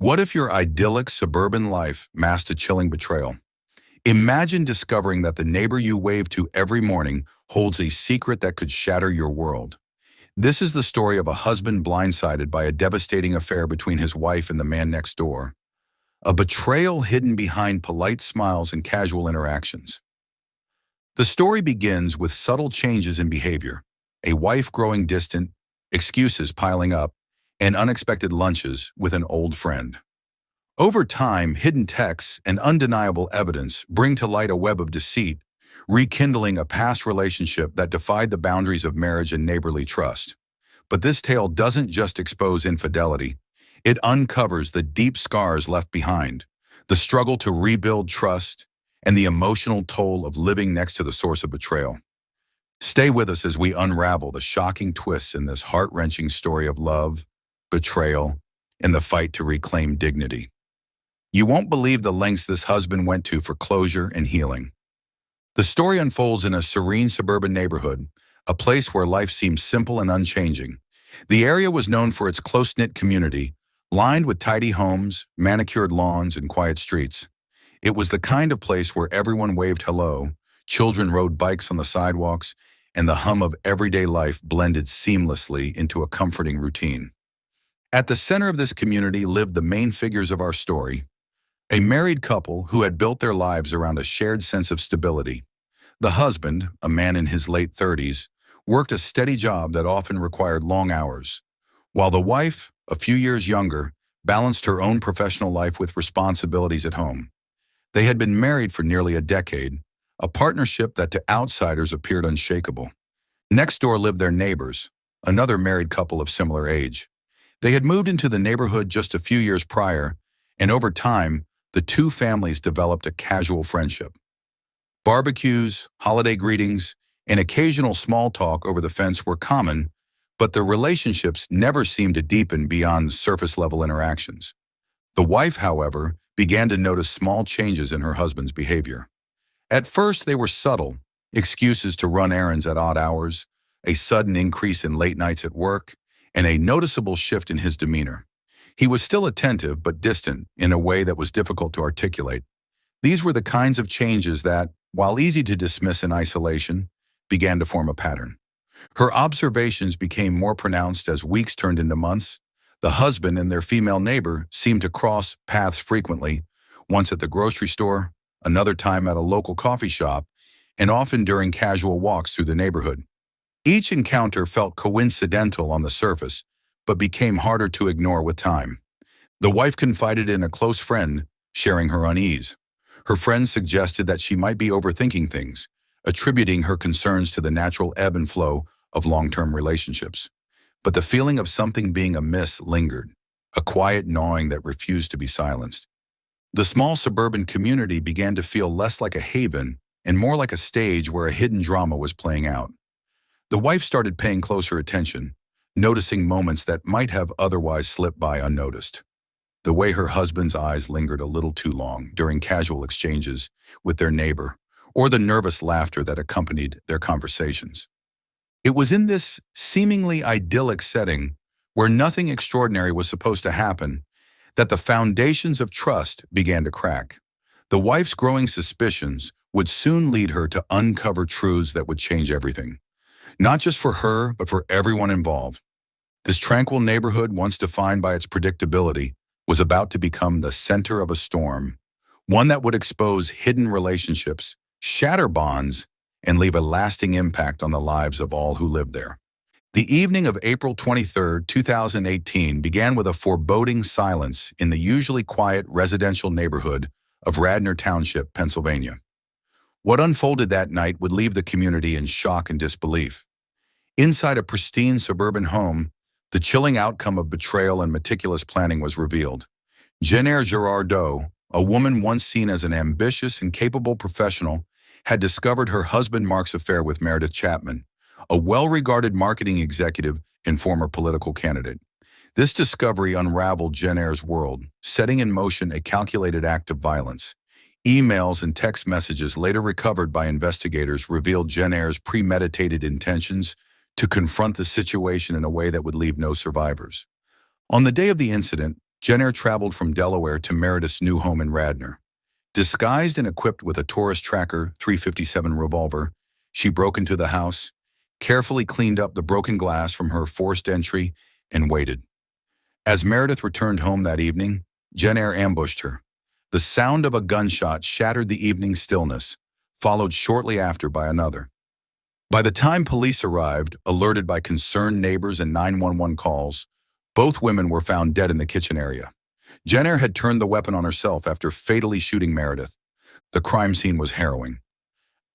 What if your idyllic suburban life masked a chilling betrayal? Imagine discovering that the neighbor you wave to every morning holds a secret that could shatter your world. This is the story of a husband blindsided by a devastating affair between his wife and the man next door. A betrayal hidden behind polite smiles and casual interactions. The story begins with subtle changes in behavior, a wife growing distant, excuses piling up, and unexpected lunches with an old friend. Over time, hidden texts and undeniable evidence bring to light a web of deceit, rekindling a past relationship that defied the boundaries of marriage and neighborly trust. But this tale doesn't just expose infidelity, it uncovers the deep scars left behind, the struggle to rebuild trust, and the emotional toll of living next to the source of betrayal. Stay with us as we unravel the shocking twists in this heart-wrenching story of love, betrayal, and the fight to reclaim dignity. You won't believe the lengths this husband went to for closure and healing. The story unfolds in a serene suburban neighborhood, a place where life seems simple and unchanging. The area was known for its close-knit community, lined with tidy homes, manicured lawns, and quiet streets. It was the kind of place where everyone waved hello, children rode bikes on the sidewalks, and the hum of everyday life blended seamlessly into a comforting routine. At the center of this community lived the main figures of our story, a married couple who had built their lives around a shared sense of stability. The husband, a man in his late 30s, worked a steady job that often required long hours, while the wife, a few years younger, balanced her own professional life with responsibilities at home. They had been married for nearly a decade, a partnership that to outsiders appeared unshakable. Next door lived their neighbors, another married couple of similar age. They had moved into the neighborhood just a few years prior, and over time, the two families developed a casual friendship. Barbecues, holiday greetings, and occasional small talk over the fence were common, but the relationships never seemed to deepen beyond surface-level interactions. The wife, however, began to notice small changes in her husband's behavior. At first, they were subtle, excuses to run errands at odd hours, a sudden increase in late nights at work, and a noticeable shift in his demeanor. He was still attentive but distant in a way that was difficult to articulate. These were the kinds of changes that, while easy to dismiss in isolation, began to form a pattern. Her observations became more pronounced as weeks turned into months. The husband and their female neighbor seemed to cross paths frequently, once at the grocery store, another time at a local coffee shop, and often during casual walks through the neighborhood. Each encounter felt coincidental on the surface, but became harder to ignore with time. The wife confided in a close friend, sharing her unease. Her friend suggested that she might be overthinking things, attributing her concerns to the natural ebb and flow of long-term relationships. But the feeling of something being amiss lingered, a quiet gnawing that refused to be silenced. The small suburban community began to feel less like a haven and more like a stage where a hidden drama was playing out. The wife started paying closer attention, noticing moments that might have otherwise slipped by unnoticed. The way her husband's eyes lingered a little too long during casual exchanges with their neighbor, or the nervous laughter that accompanied their conversations. It was in this seemingly idyllic setting, where nothing extraordinary was supposed to happen, that the foundations of trust began to crack. The wife's growing suspicions would soon lead her to uncover truths that would change everything, not just for her, but for everyone involved. This tranquil neighborhood, once defined by its predictability, was about to become the center of a storm, one that would expose hidden relationships, shatter bonds, and leave a lasting impact on the lives of all who lived there. The evening of April 23, 2018 began with a foreboding silence in the usually quiet residential neighborhood of Radnor Township, Pennsylvania. What unfolded that night would leave the community in shock and disbelief. Inside a pristine suburban home, the chilling outcome of betrayal and meticulous planning was revealed. Jennifer Girardot, a woman once seen as an ambitious and capable professional, had discovered her husband Mark's affair with Meredith Chapman, a well-regarded marketing executive and former political candidate. This discovery unraveled Jennifer's world, setting in motion a calculated act of violence. Emails and text messages later recovered by investigators revealed Jennifer's premeditated intentions to confront the situation in a way that would leave no survivors. On the day of the incident, Jenner traveled from Delaware to Meredith's new home in Radnor. Disguised and equipped with a Taurus Tracker .357 revolver, she broke into the house, carefully cleaned up the broken glass from her forced entry, and waited. As Meredith returned home that evening, Jenner ambushed her. The sound of a gunshot shattered the evening stillness, followed shortly after by another. By the time police arrived, alerted by concerned neighbors and 911 calls, both women were found dead in the kitchen area. Jenner had turned the weapon on herself after fatally shooting Meredith. The crime scene was harrowing.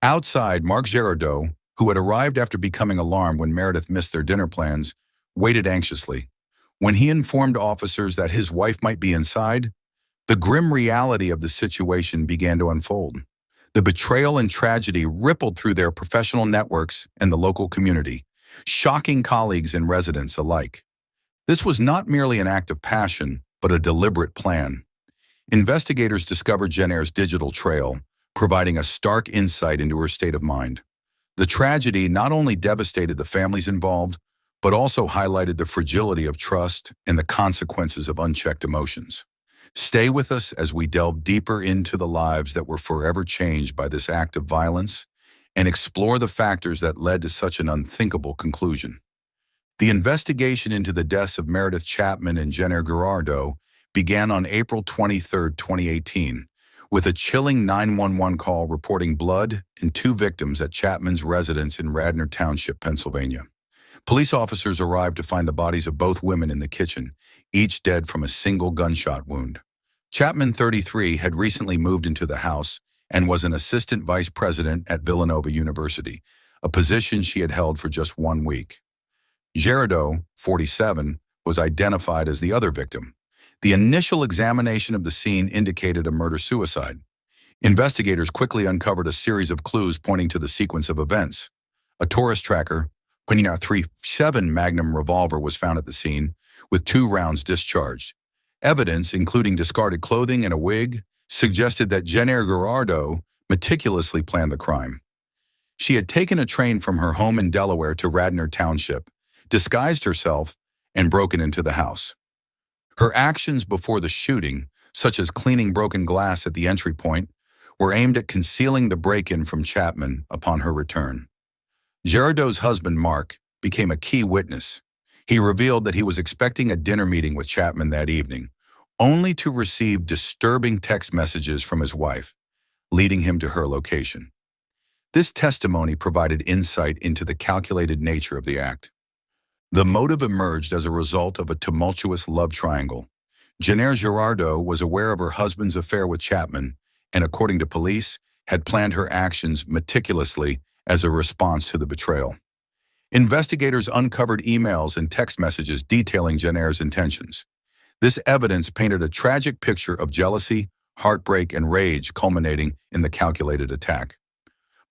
Outside, Mark Girardeau, who had arrived after becoming alarmed when Meredith missed their dinner plans, waited anxiously. When he informed officers that his wife might be inside, the grim reality of the situation began to unfold. The betrayal and tragedy rippled through their professional networks and the local community, shocking colleagues and residents alike. This was not merely an act of passion, but a deliberate plan. Investigators discovered Jenner's digital trail, providing a stark insight into her state of mind. The tragedy not only devastated the families involved, but also highlighted the fragility of trust and the consequences of unchecked emotions. Stay with us as we delve deeper into the lives that were forever changed by this act of violence and explore the factors that led to such an unthinkable conclusion. The investigation into the deaths of Meredith Chapman and Jenner Girardeau began on April 23, 2018, with a chilling 911 call reporting blood and 2 victims at Chapman's residence in Radnor Township, Pennsylvania. Police officers arrived to find the bodies of both women in the kitchen, each dead from a single gunshot wound. Chapman, 33, had recently moved into the house and was an assistant vice president at Villanova University, a position she had held for just 1 week. Girardeau, 47, was identified as the other victim. The initial examination of the scene indicated a murder-suicide. Investigators quickly uncovered a series of clues pointing to the sequence of events. A Taurus Tracker .357 Magnum revolver was found at the scene, with 2 rounds discharged. Evidence, including discarded clothing and a wig, suggested that Jenner Girardeau meticulously planned the crime. She had taken a train from her home in Delaware to Radnor Township, disguised herself, and broken into the house. Her actions before the shooting, such as cleaning broken glass at the entry point, were aimed at concealing the break-in from Chapman upon her return. Girardeau's husband, Mark, became a key witness. He revealed that he was expecting a dinner meeting with Chapman that evening, only to receive disturbing text messages from his wife, leading him to her location. This testimony provided insight into the calculated nature of the act. The motive emerged as a result of a tumultuous love triangle. Jenner Girardeau was aware of her husband's affair with Chapman and, according to police, had planned her actions meticulously as a response to the betrayal. Investigators uncovered emails and text messages detailing Jenner's intentions. This evidence painted a tragic picture of jealousy, heartbreak, and rage culminating in the calculated attack.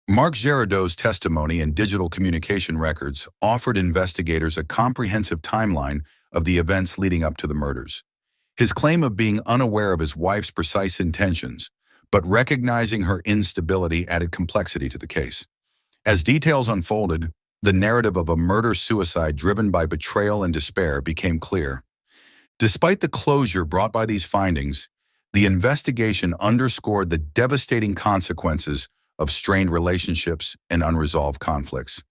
Mark Girardeau's testimony and digital communication records offered investigators a comprehensive timeline of the events leading up to the murders. His claim of being unaware of his wife's precise intentions, but recognizing her instability added complexity to the case. As details unfolded, the narrative of a murder-suicide driven by betrayal and despair became clear. Despite the closure brought by these findings, the investigation underscored the devastating consequences of strained relationships and unresolved conflicts.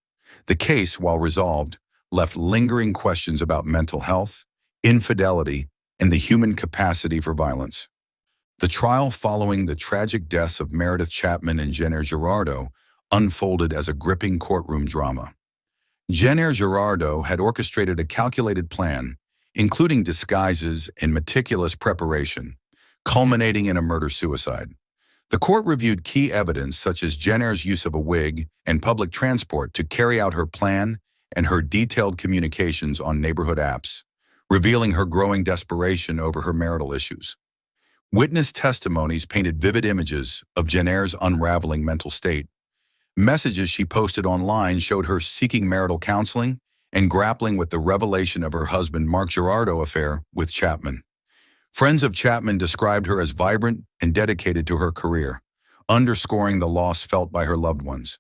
The case, while resolved, left lingering questions about mental health, infidelity, and the human capacity for violence. The trial following the tragic deaths of Meredith Chapman and Jenner Girardeau unfolded as a gripping courtroom drama. Jenner Girardeau had orchestrated a calculated plan, including disguises and meticulous preparation, culminating in a murder-suicide. The court reviewed key evidence such as Jenner's use of a wig and public transport to carry out her plan and her detailed communications on neighborhood apps, revealing her growing desperation over her marital issues. Witness testimonies painted vivid images of Jenner's unraveling mental state. Messages she posted online showed her seeking marital counseling and grappling with the revelation of her husband Mark Girardeau affair with Chapman. Friends of Chapman described her as vibrant and dedicated to her career, underscoring the loss felt by her loved ones.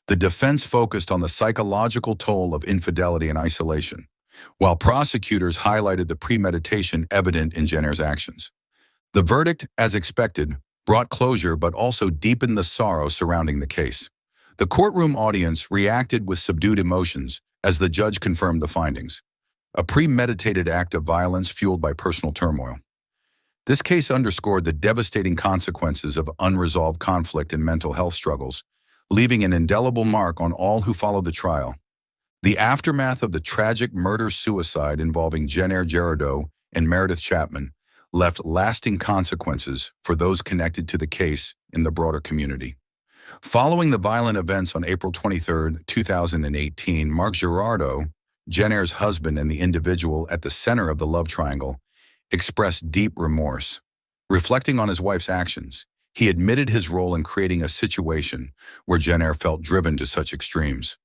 The defense focused on the psychological toll of infidelity and isolation. while prosecutors highlighted the premeditation evident in Jenner's actions. The verdict, as expected, brought closure but also deepened the sorrow surrounding the case. The courtroom audience reacted with subdued emotions as the judge confirmed the findings. A premeditated act of violence fueled by personal turmoil. This case underscored the devastating consequences of unresolved conflict and mental health struggles, leaving an indelible mark on all who followed the trial. The aftermath of the tragic murder-suicide involving Jenner Girardeau and Meredith Chapman left lasting consequences for those connected to the case in the broader community. Following the violent events on April 23, 2018, Mark Girardeau, Jenner's husband and the individual at the center of the love triangle, expressed deep remorse. Reflecting on his wife's actions, he admitted his role in creating a situation where Jenner felt driven to such extremes.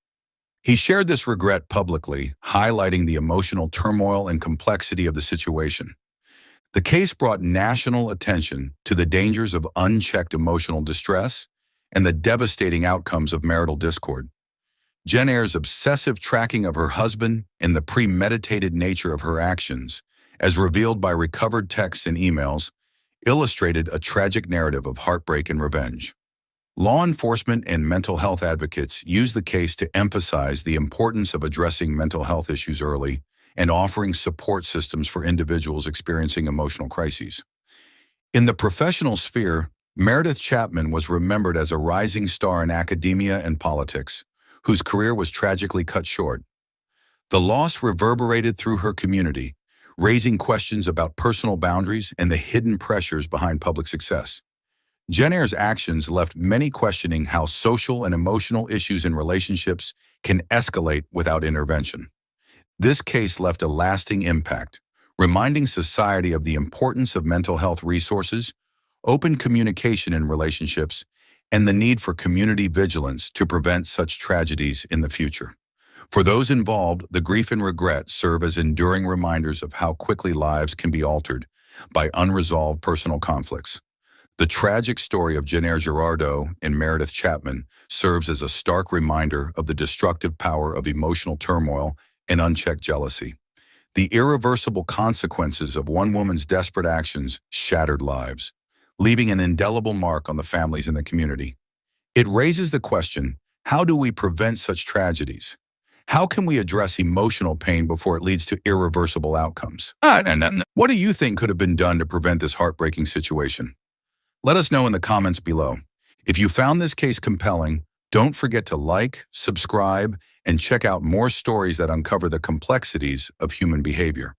He shared this regret publicly, highlighting the emotional turmoil and complexity of the situation. The case brought national attention to the dangers of unchecked emotional distress and the devastating outcomes of marital discord. Jenner's obsessive tracking of her husband and the premeditated nature of her actions, as revealed by recovered texts and emails, illustrated a tragic narrative of heartbreak and revenge. Law enforcement and mental health advocates use the case to emphasize the importance of addressing mental health issues early and offering support systems for individuals experiencing emotional crises. In the professional sphere, Meredith Chapman was remembered as a rising star in academia and politics, whose career was tragically cut short. The loss reverberated through her community, raising questions about personal boundaries and the hidden pressures behind public success. Jenner's actions left many questioning how social and emotional issues in relationships can escalate without intervention. This case left a lasting impact, reminding society of the importance of mental health resources, open communication in relationships, and the need for community vigilance to prevent such tragedies in the future. For those involved, the grief and regret serve as enduring reminders of how quickly lives can be altered by unresolved personal conflicts. The tragic story of Jenner Girardeau and Meredith Chapman serves as a stark reminder of the destructive power of emotional turmoil and unchecked jealousy. The irreversible consequences of one woman's desperate actions shattered lives, leaving an indelible mark on the families and the community. It raises the question, how do we prevent such tragedies? How can we address emotional pain before it leads to irreversible outcomes? What do you think could have been done to prevent this heartbreaking situation? Let us know in the comments below. If you found this case compelling, don't forget to like, subscribe, and check out more stories that uncover the complexities of human behavior.